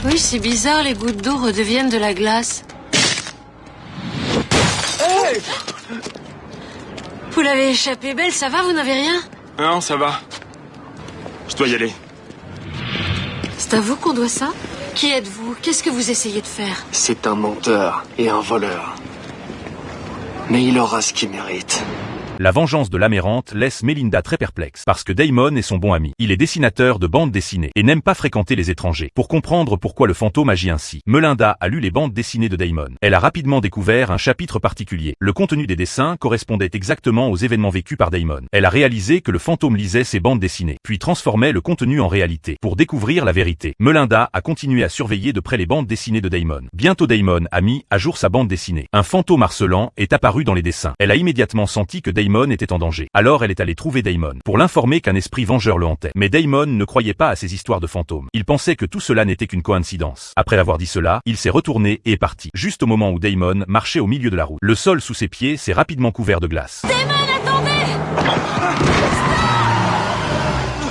Oui, c'est bizarre, les gouttes d'eau redeviennent de la glace. Hey! Vous l'avez échappé belle, ça va, vous n'avez rien? Non, ça va. Je dois y aller. C'est à vous qu'on doit ça? Qui êtes-vous? Qu'est-ce que vous essayez de faire? C'est un menteur et un voleur. Mais il aura ce qu'il mérite. La vengeance de l'Amérante laisse Melinda très perplexe, parce que Damon est son bon ami. Il est dessinateur de bandes dessinées, et n'aime pas fréquenter les étrangers. Pour comprendre pourquoi le fantôme agit ainsi, Melinda a lu les bandes dessinées de Damon. Elle a rapidement découvert un chapitre particulier. Le contenu des dessins correspondait exactement aux événements vécus par Damon. Elle a réalisé que le fantôme lisait ses bandes dessinées, puis transformait le contenu en réalité. Pour découvrir la vérité, Melinda a continué à surveiller de près les bandes dessinées de Damon. Bientôt Damon a mis à jour sa bande dessinée. Un fantôme harcelant est apparu dans les dessins. Elle a immédiatement senti que Damon était en danger. Alors elle est allée trouver Damon pour l'informer qu'un esprit vengeur le hantait. Mais Damon ne croyait pas à ces histoires de fantômes. Il pensait que tout cela n'était qu'une coïncidence. Après avoir dit cela, il s'est retourné et est parti. Juste au moment où Damon marchait au milieu de la route. Le sol sous ses pieds s'est rapidement couvert de glace. Damon, attendez!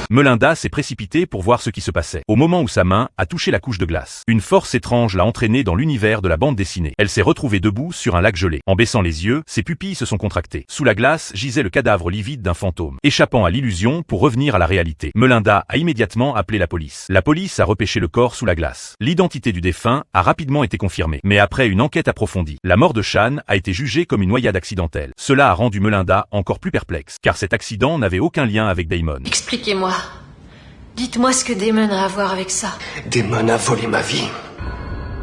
Melinda s'est précipitée pour voir ce qui se passait. Au moment où sa main a touché la couche de glace, une force étrange l'a entraînée dans l'univers de la bande dessinée. Elle s'est retrouvée debout sur un lac gelé. En baissant les yeux, ses pupilles se sont contractées. Sous la glace gisait le cadavre livide d'un fantôme, échappant à l'illusion pour revenir à la réalité. Melinda a immédiatement appelé la police. La police a repêché le corps sous la glace. L'identité du défunt a rapidement été confirmée. Mais après une enquête approfondie, la mort de Sean a été jugée comme une noyade accidentelle. Cela a rendu Melinda encore plus perplexe, car cet accident n'avait aucun lien avec Damon. Expliquez-moi. Dites-moi ce que Damon a à voir avec ça. Damon a volé ma vie.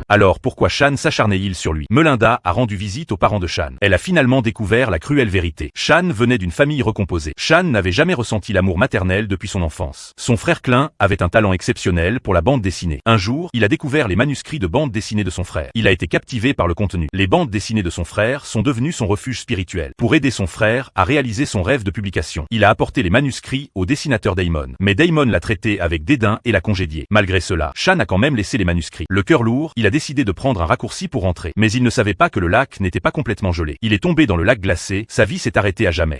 Alors pourquoi Sean s'acharnait-il sur lui? Melinda a rendu visite aux parents de Sean. Elle a finalement découvert la cruelle vérité. Sean venait d'une famille recomposée. Sean n'avait jamais ressenti l'amour maternel depuis son enfance. Son frère Clint avait un talent exceptionnel pour la bande dessinée. Un jour, il a découvert les manuscrits de bande dessinée de son frère. Il a été captivé par le contenu. Les bandes dessinées de son frère sont devenues son refuge spirituel. Pour aider son frère à réaliser son rêve de publication, il a apporté les manuscrits au dessinateur Damon. Mais Damon l'a traité avec dédain et l'a congédié. Malgré cela, Sean a quand même laissé les manuscrits. Le cœur lourd, il a décidé de prendre un raccourci pour rentrer. Mais il ne savait pas que le lac n'était pas complètement gelé. Il est tombé dans le lac glacé, sa vie s'est arrêtée à jamais.